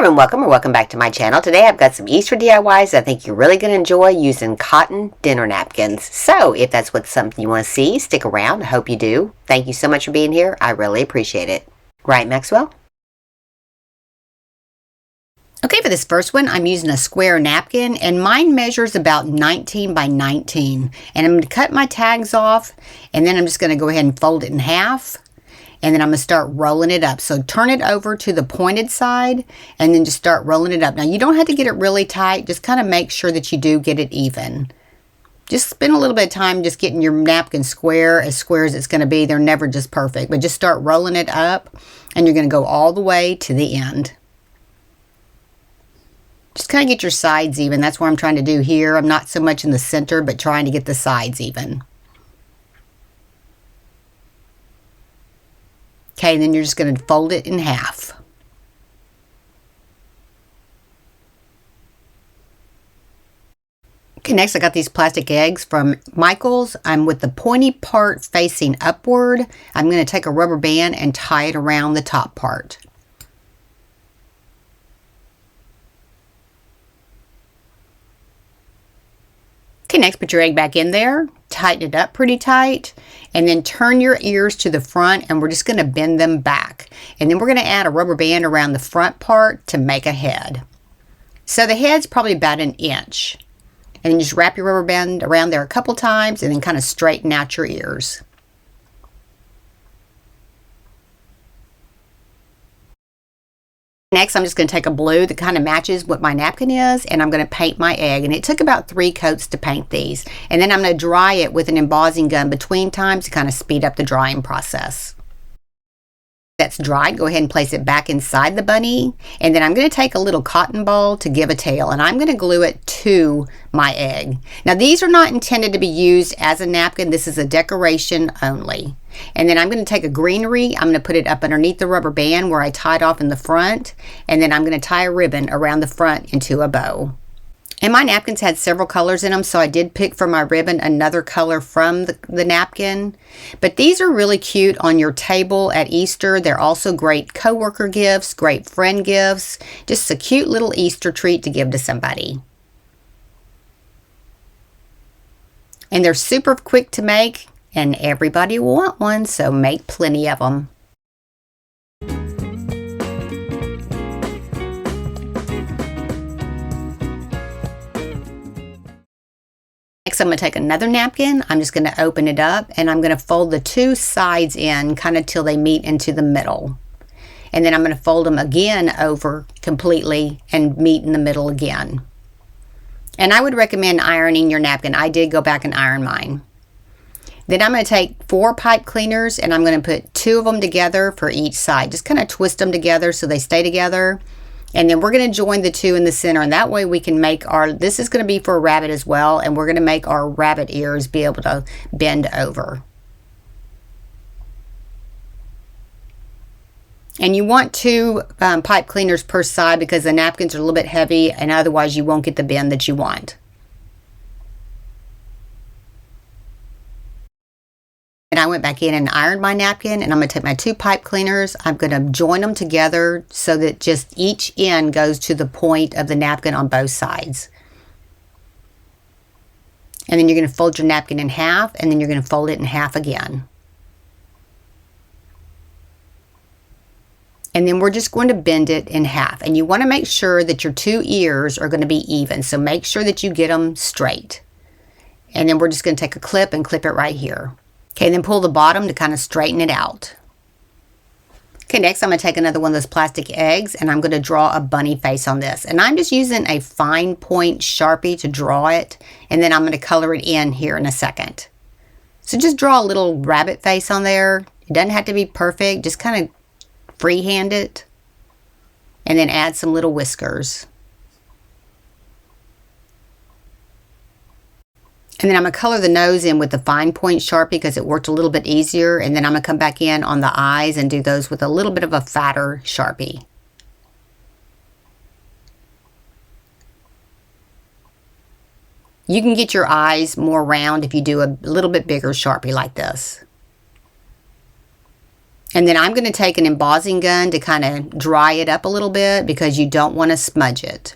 everyone, welcome back to my channel. Today I've got some Easter DIYs I think you're really going to enjoy using cotton dinner napkins. So if that's something you want to see, stick around. I hope you do. Thank you so much for being here. I really appreciate it. Right, Maxwell? Okay, for this first one, I'm using a square napkin, and mine measures about 19 by 19. And I'm going to cut my tags off, and then I'm just going to go ahead and fold it in half. And then I'm going to start rolling it up. So turn it over to the pointed side and then just start rolling it up. Now you don't have to get it really tight. Just kind of make sure that you do get it even. Just spend a little bit of time just getting your napkin square as it's going to be. They're never just perfect. But just start rolling it up and you're going to go all the way to the end. Just kind of get your sides even. That's what I'm trying to do here. I'm not so much in the center, but trying to get the sides even. Okay, and then you're just going to fold it in half. Okay, next I got these plastic eggs from Michael's. I'm with the pointy part facing upward. I'm going to take a rubber band and tie it around the top part. Okay, next put your egg back in there, tighten it up pretty tight, and then turn your ears to the front and we're just going to bend them back. And then we're going to add a rubber band around the front part to make a head. So the head's probably about an inch. And then just wrap your rubber band around there a couple times and then kind of straighten out your ears. Next, I'm just going to take a blue that kind of matches what my napkin is, and I'm going to paint my egg. And it took about 3 coats to paint these. And then I'm going to dry it with an embossing gun between times to kind of speed up the drying process. That's dried, go ahead and place it back inside the bunny. And then I'm going to take a little cotton ball to give a tail, and I'm going to glue it to my egg. Now, these are not intended to be used as a napkin. This is a decoration only. And then I'm going to take a Greenery. I'm going to put it up underneath the rubber band where I tied off in the front. And then I'm going to tie a ribbon around the front into a bow. And my napkins had several colors in them, so I did pick for my ribbon another color from the napkin. But these are really cute on your table at Easter. They're also great coworker gifts, great friend gifts. Just a cute little Easter treat to give to somebody. And they're super quick to make. And everybody will want one, so make plenty of them. Next, I'm going to take another napkin. I'm just going to open it up, and I'm going to fold the 2 sides in kind of till they meet into the middle. And then I'm going to fold them again over completely and meet in the middle again. And I would recommend ironing your napkin. I did go back and iron mine. Then I'm going to take 4 pipe cleaners and I'm going to put 2 of them together for each side. Just kind of twist them together so they stay together. And then we're going to join the 2 in the center, and that way we can make this is going to be for a rabbit as well, and we're going to make our rabbit ears be able to bend over. And you want 2 pipe cleaners per side because the napkins are a little bit heavy, and otherwise you won't get the bend that you want. And I went back in and ironed my napkin, and I'm going to take my 2 pipe cleaners. I'm going to join them together so that just each end goes to the point of the napkin on both sides. And then you're going to fold your napkin in half, and then you're going to fold it in half again. And then we're just going to bend it in half. And you want to make sure that your 2 ears are going to be even. So make sure that you get them straight. And then we're just going to take a clip and clip it right here. Okay, then pull the bottom to kind of straighten it out. Okay, next I'm going to take another one of those plastic eggs, and I'm going to draw a bunny face on this. And I'm just using a fine point Sharpie to draw it, and then I'm going to color it in here in a second. So just draw a little rabbit face on there. It doesn't have to be perfect, just kind of freehand it, and then add some little whiskers. And then I'm going to color the nose in with the fine point Sharpie because it worked a little bit easier. And then I'm going to come back in on the eyes and do those with a little bit of a fatter Sharpie. You can get your eyes more round if you do a little bit bigger Sharpie like this. And then I'm going to take an embossing gun to kind of dry it up a little bit because you don't want to smudge it.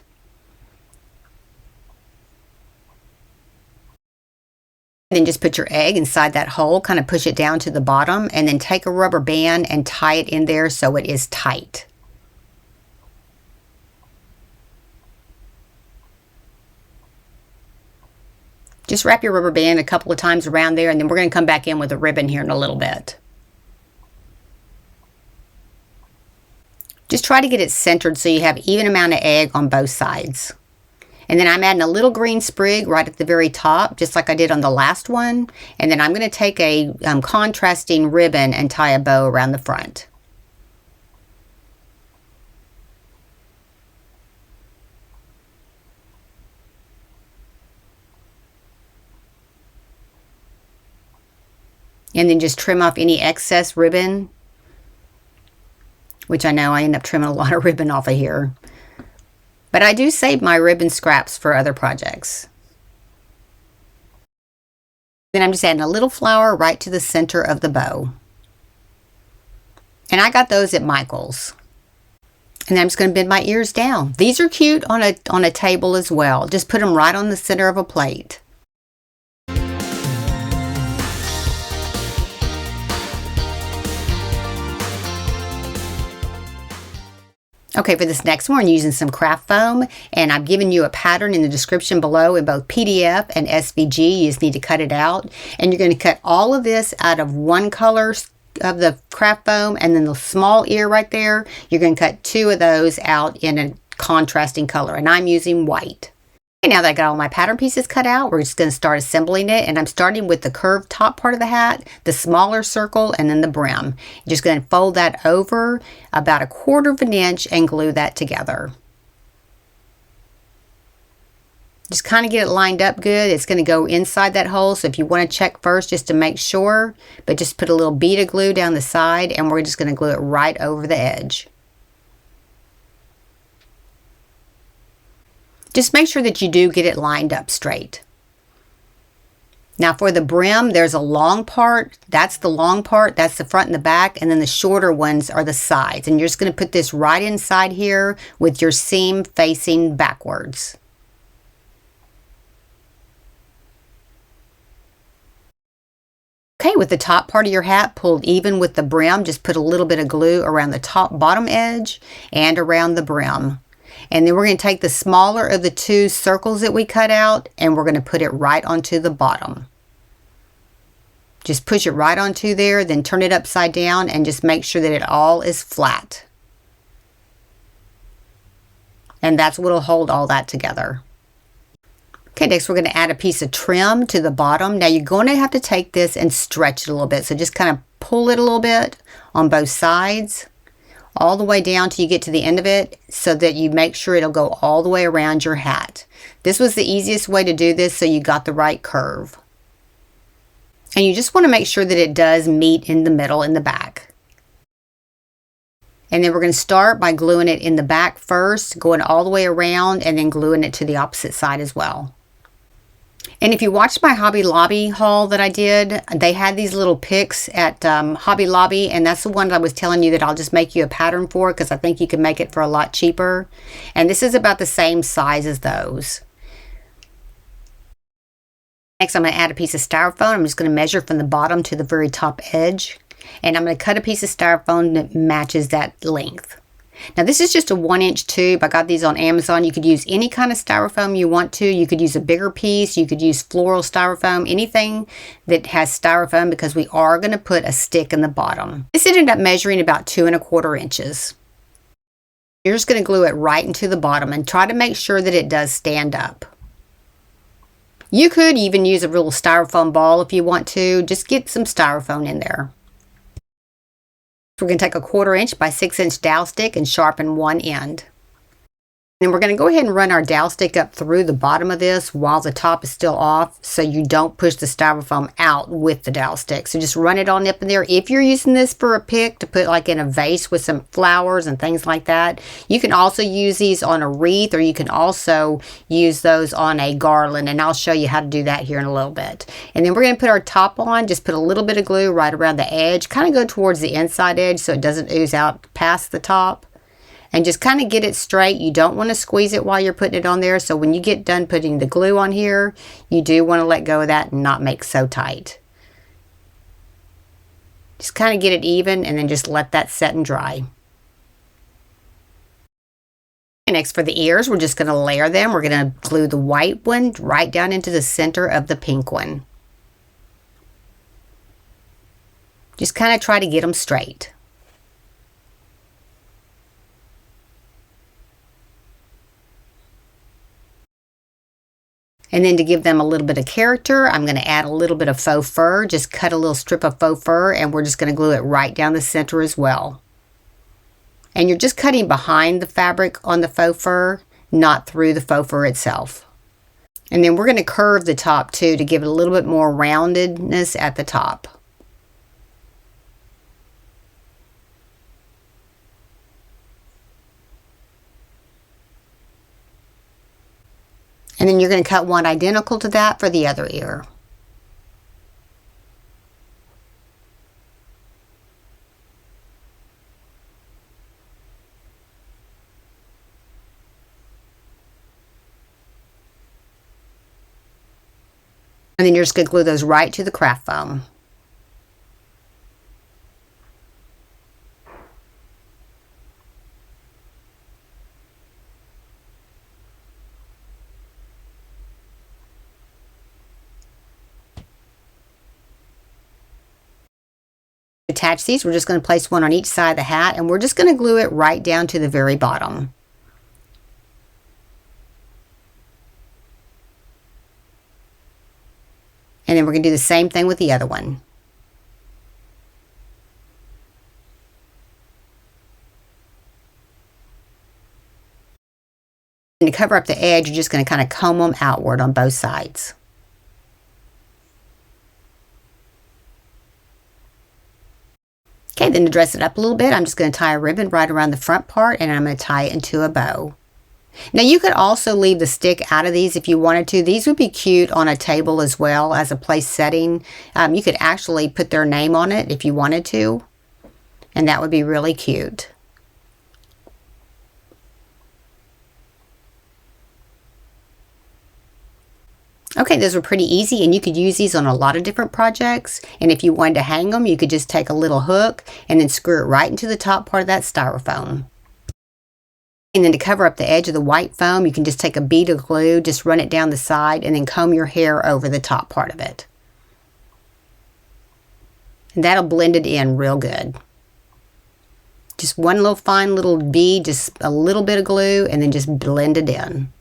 And then just put your egg inside that hole, kind of push it down to the bottom, and then take a rubber band and tie it in there so it is tight. Just wrap your rubber band a couple of times around there, and then we're going to come back in with a ribbon here in a little bit. Just try to get it centered so you have even amount of egg on both sides. And then I'm adding a little green sprig right at the very top, just like I did on the last one. And then I'm going to take a contrasting ribbon and tie a bow around the front. And then just trim off any excess ribbon, which I know I end up trimming a lot of ribbon off of here. But I do save my ribbon scraps for other projects. Then I'm just adding a little flower right to the center of the bow. And I got those at Michael's. And then I'm just going to bend my ears down. These are cute on a table as well. Just put them right on the center of a plate. Okay, for this next one, I'm using some craft foam, and I've given you a pattern in the description below in both PDF and SVG. You just need to cut it out. And you're going to cut all of this out of one color of the craft foam, and then the small ear right there, you're going to cut 2 of those out in a contrasting color, and I'm using white. Okay, now that I got all my pattern pieces cut out, we're just going to start assembling it, and I'm starting with the curved top part of the hat, the smaller circle, and then the brim. You're just going to fold that over about 1/4 of an inch and glue that together. Just kind of get it lined up good. It's going to go inside that hole, so if you want to check first just to make sure, but just put a little bead of glue down the side, and we're just going to glue it right over the edge. Just make sure that you do get it lined up straight. Now for the brim, there's a long part. That's the long part. That's the front and the back. And then the shorter ones are the sides. And you're just going to put this right inside here with your seam facing backwards. Okay, with the top part of your hat pulled even with the brim, just put a little bit of glue around the top bottom edge and around the brim. And then we're going to take the smaller of the 2 circles that we cut out, and we're going to put it right onto the bottom. Just push it right onto there, then turn it upside down and just make sure that it all is flat. And that's what will hold all that together. Okay, next we're going to add a piece of trim to the bottom. Now you're going to have to take this and stretch it a little bit. So just kind of pull it a little bit on both sides, all the way down till you get to the end of it, so that you make sure it'll go all the way around your hat. This was the easiest way to do this, so you got the right curve. And you just want to make sure that it does meet in the middle in the back. And then we're going to start by gluing it in the back first, going all the way around, and then gluing it to the opposite side as well. And if you watched my Hobby Lobby haul that I did, they had these little picks at Hobby Lobby, and that's the one that I was telling you that I'll just make you a pattern for, because I think you can make it for a lot cheaper. And this is about the same size as those. Next, I'm going to add a piece of styrofoam. I'm just going to measure from the bottom to the very top edge. And I'm going to cut a piece of styrofoam that matches that length. Now this is just a 1-inch tube. I got these on Amazon. You could use any kind of styrofoam you want to. You could use a bigger piece. You could use floral styrofoam, anything that has styrofoam, because we are going to put a stick in the bottom. This ended up measuring about 2 1/4 inches. You're just going to glue it right into the bottom and try to make sure that it does stand up. You could even use a little styrofoam ball if you want to. Just get some styrofoam in there. We're going to take a 1/4 inch by 6-inch dowel stick and sharpen one end. Then we're going to go ahead and run our dowel stick up through the bottom of this while the top is still off, so you don't push the styrofoam out with the dowel stick. So just run it on up in there. If you're using this for a pick to put like in a vase with some flowers and things like that, you can also use these on a wreath, or you can also use those on a garland, and I'll show you how to do that here in a little bit. And then we're going to put our top on, just put a little bit of glue right around the edge, kind of go towards the inside edge so it doesn't ooze out past the top. And just kind of get it straight. You don't want to squeeze it while you're putting it on there. So when you get done putting the glue on here, you do want to let go of that and not make so tight. Just kind of get it even and then just let that set and dry. And next for the ears, we're just going to layer them. We're going to glue the white one right down into the center of the pink one. Just kind of try to get them straight. And then to give them a little bit of character, I'm going to add a little bit of faux fur. Just cut a little strip of faux fur, and we're just going to glue it right down the center as well. And you're just cutting behind the fabric on the faux fur, not through the faux fur itself. And then we're going to curve the top too to give it a little bit more roundedness at the top. And then you're going to cut one identical to that for the other ear. And then you're just going to glue those right to the craft foam. Attach these, we're just going to place one on each side of the hat, and we're just going to glue it right down to the very bottom. And then we're going to do the same thing with the other one. And to cover up the edge, you're just going to kind of comb them outward on both sides. Okay, then to dress it up a little bit, I'm just going to tie a ribbon right around the front part, and I'm going to tie it into a bow. Now you could also leave the stick out of these if you wanted to. These would be cute on a table as well as a place setting. You could actually put their name on it if you wanted to, and that would be really cute. Okay, those were pretty easy, and you could use these on a lot of different projects. And if you wanted to hang them, you could just take a little hook and then screw it right into the top part of that styrofoam. And then to cover up the edge of the white foam, you can just take a bead of glue, just run it down the side, and then comb your hair over the top part of it. And that'll blend it in real good. Just one little fine little bead, just a little bit of glue, and then just blend it in.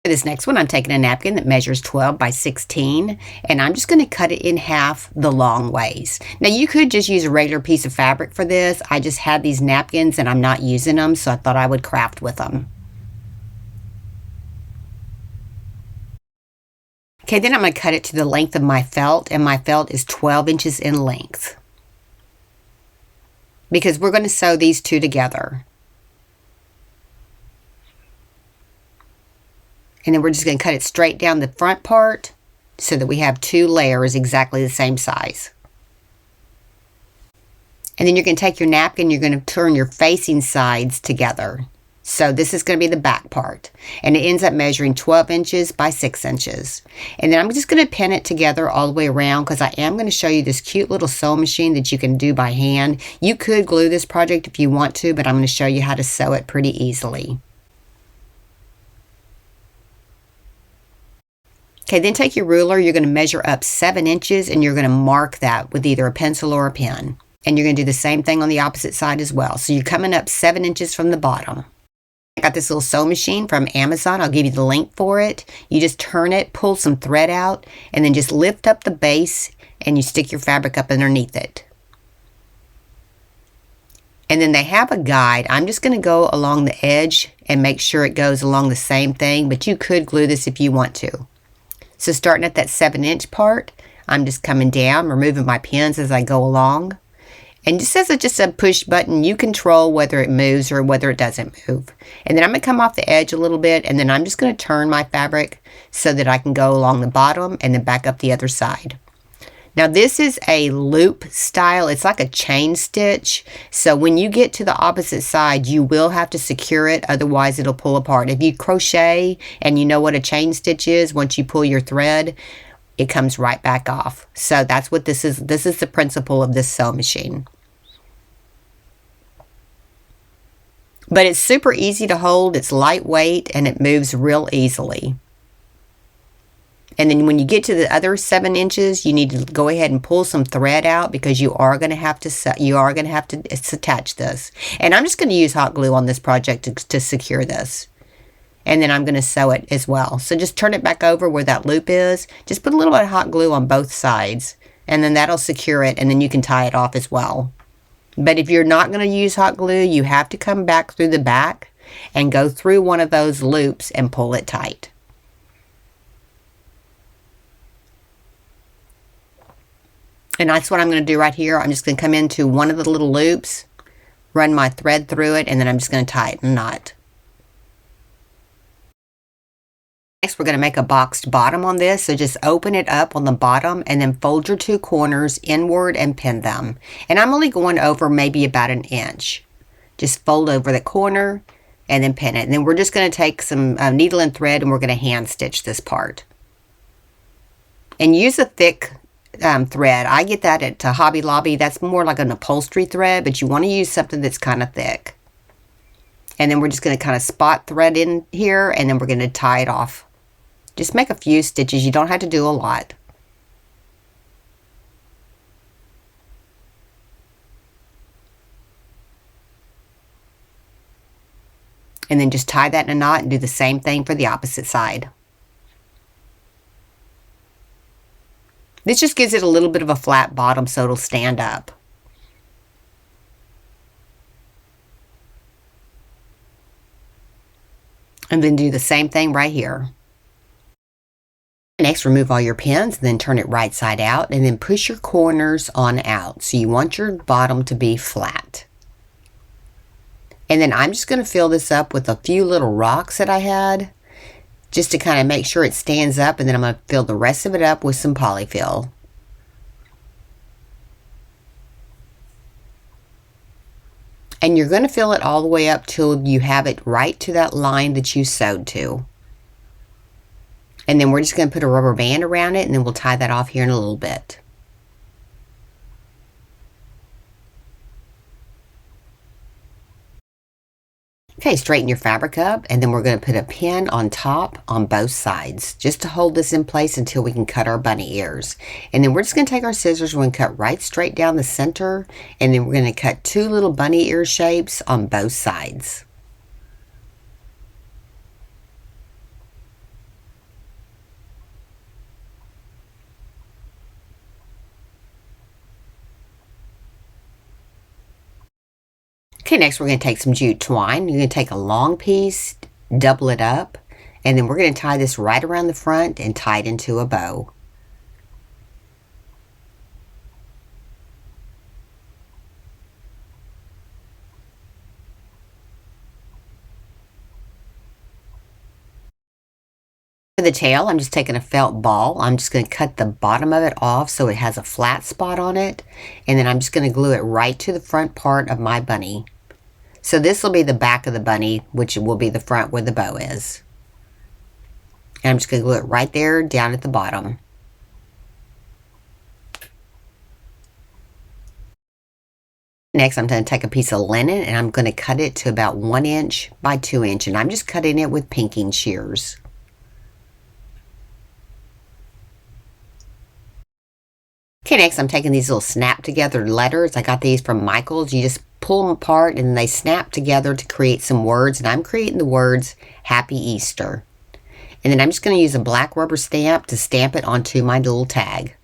For this next one, I'm taking a napkin that measures 12 by 16, and I'm just going to cut it in half the long ways. Now you could just use a regular piece of fabric for this. I just had these napkins and I'm not using them, so I thought I would craft with them. Okay, then I'm going to cut it to the length of my felt, and my felt is 12 inches in length, because we're going to sew these two together. And then we're just going to cut it straight down the front part so that we have two layers exactly the same size. And then you're going to take your napkin, you're going to turn your facing sides together. So this is going to be the back part. And it ends up measuring 12 inches by 6 inches. And then I'm just going to pin it together all the way around, because I am going to show you this cute little sewing machine that you can do by hand. You could glue this project if you want to, but I'm going to show you how to sew it pretty easily. Okay, then take your ruler, you're going to measure up 7 inches, and you're going to mark that with either a pencil or a pen. And you're going to do the same thing on the opposite side as well. So you're coming up 7 inches from the bottom. I got this little sewing machine from Amazon. I'll give you the link for it. You just turn it, pull some thread out, and then just lift up the base and you stick your fabric up underneath it. And then they have a guide. I'm just going to go along the edge and make sure it goes along the same thing, but you could glue this if you want to. So starting at that 7-inch part, I'm just coming down, removing my pins as I go along. And just as just a push button, you control whether it moves or whether it doesn't move. And then I'm going to come off the edge a little bit, and then I'm just going to turn my fabric so that I can go along the bottom and then back up the other side. Now this is a loop style. It's like a chain stitch. So when you get to the opposite side, you will have to secure it. Otherwise it'll pull apart. If you crochet and you know what a chain stitch is, once you pull your thread, it comes right back off. So that's what this is. This is the principle of this sewing machine. But it's super easy to hold, it's lightweight, and it moves real easily. And then when you get to the other 7 inches, you need to go ahead and pull some thread out because you are going to have to attach this. And I'm just going to use hot glue on this project to secure this. And then I'm going to sew it as well. So just turn it back over where that loop is. Just put a little bit of hot glue on both sides. And then that'll secure it, and then you can tie it off as well. But if you're not going to use hot glue, you have to come back through the back and go through one of those loops and pull it tight. And that's what I'm going to do right here. I'm just going to come into one of the little loops, run my thread through it, and then I'm just going to tie it in a knot. Next, we're going to make a boxed bottom on this. So just open it up on the bottom and then fold your 2 corners inward and pin them. And I'm only going over maybe about 1 inch. Just fold over the corner and then pin it. And then we're just going to take some needle and thread and we're going to hand stitch this part. And use a thick thread. I get that at Hobby Lobby. That's more like an upholstery thread, but you want to use something that's kind of thick. And then we're just going to kind of spot thread in here and then we're going to tie it off. Just make a few stitches. You don't have to do a lot. And then just tie that in a knot and do the same thing for the opposite side. This just gives it a little bit of a flat bottom so it'll stand up. And then do the same thing right here. Next, remove all your pins, and then turn it right side out, and then push your corners on out. So you want your bottom to be flat. And then I'm just going to fill this up with a few little rocks that I had, just to kind of make sure it stands up, and then I'm going to fill the rest of it up with some polyfill. And you're going to fill it all the way up till you have it right to that line that you sewed to. And then we're just going to put a rubber band around it, and then we'll tie that off here in a little bit. Okay, straighten your fabric up, and then we're going to put a pin on top on both sides just to hold this in place until we can cut our bunny ears. And then we're just going to take our scissors, we're going to cut right straight down the center, and then we're going to cut 2 little bunny ear shapes on both sides. Okay, next we're going to take some jute twine. You're going to take a long piece, double it up, and then we're going to tie this right around the front and tie it into a bow. For the tail, I'm just taking a felt ball. I'm just going to cut the bottom of it off so it has a flat spot on it, and then I'm just going to glue it right to the front part of my bunny. So this will be the back of the bunny, which will be the front where the bow is. And I'm just going to glue it right there down at the bottom. Next, I'm going to take a piece of linen and I'm going to cut it to about 1 inch by 2 inch. And I'm just cutting it with pinking shears. Okay, next I'm taking these little snap together letters. I got these from Michael's. You just pull them apart and they snap together to create some words. And I'm creating the words Happy Easter. And then I'm just going to use a black rubber stamp to stamp it onto my little tag.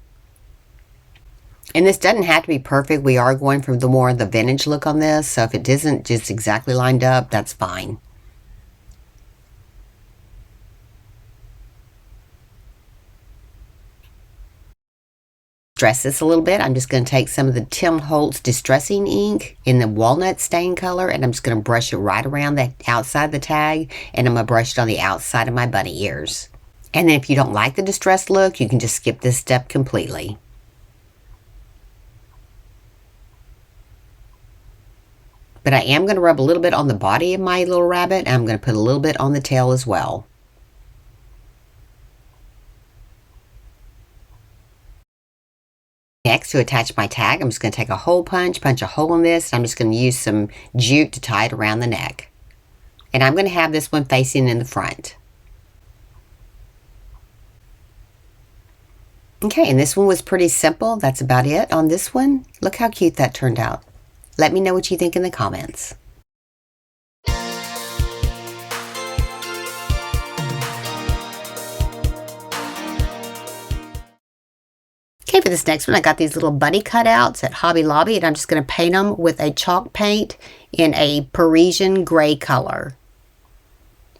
And this doesn't have to be perfect. We are going for the more the vintage look on this. So if it isn't just exactly lined up, that's fine. Distress this a little bit. I'm just going to take some of the Tim Holtz Distressing ink in the walnut stain color, and I'm just going to brush it right around the outside of the tag, and I'm going to brush it on the outside of my bunny ears. And then if you don't like the distressed look, you can just skip this step completely. But I am going to rub a little bit on the body of my little rabbit, and I'm going to put a little bit on the tail as well. Next, to attach my tag, I'm just going to take a hole punch a hole in this, and I'm just going to use some jute to tie it around the neck. And I'm going to have this one facing in the front. Okay, and this one was pretty simple. That's about it on this one. Look how cute that turned out. Let me know what you think in the comments. Okay, for this next one, I got these little bunny cutouts at Hobby Lobby, and I'm just going to paint them with a chalk paint in a Parisian gray color.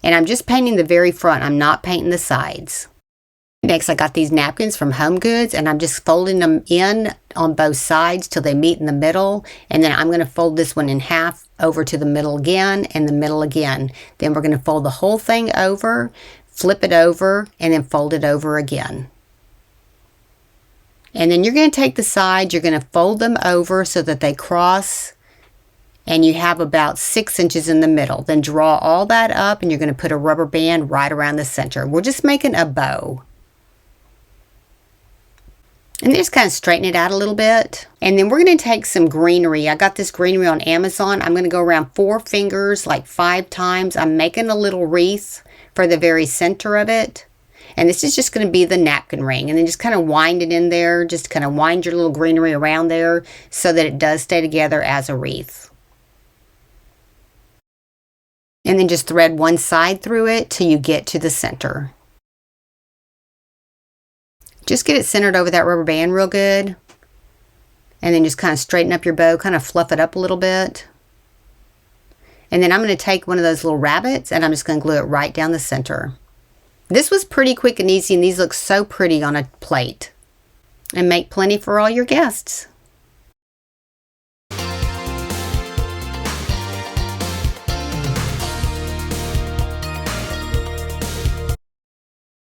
And I'm just painting the very front. I'm not painting the sides. Next, I got these napkins from Home Goods, and I'm just folding them in on both sides till they meet in the middle. And then I'm going to fold this one in half over to the middle again and the middle again. Then we're going to fold the whole thing over, flip it over, and then fold it over again. And then you're going to take the sides, you're going to fold them over so that they cross, and you have about 6 inches in the middle. Then draw all that up, and you're going to put a rubber band right around the center. We're just making a bow. And just kind of straighten it out a little bit. And then we're going to take some greenery. I got this greenery on Amazon. I'm going to go around 4 fingers like 5 times. I'm making a little wreath for the very center of it. And this is just going to be the napkin ring. And then just kind of wind it in there. Just kind of wind your little greenery around there so that it does stay together as a wreath. And then just thread one side through it till you get to the center. Just get it centered over that rubber band real good. And then just kind of straighten up your bow, kind of fluff it up a little bit. And then I'm going to take one of those little rabbits and I'm just going to glue it right down the center. This was pretty quick and easy, and these look so pretty on a plate. And make plenty for all your guests.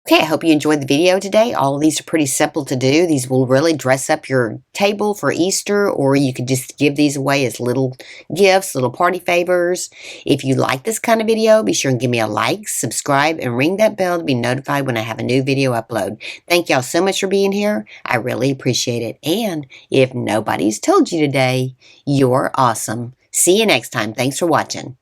Okay, I hope you enjoyed the video today. All of these are pretty simple to do. These will really dress up your table for Easter, or you could just give these away as little gifts, little party favors. If you like this kind of video, be sure and give me a like, subscribe, and ring that bell to be notified when I have a new video upload. Thank y'all so much for being here. I really appreciate it. And if nobody's told you today, you're awesome. See you next time. Thanks for watching.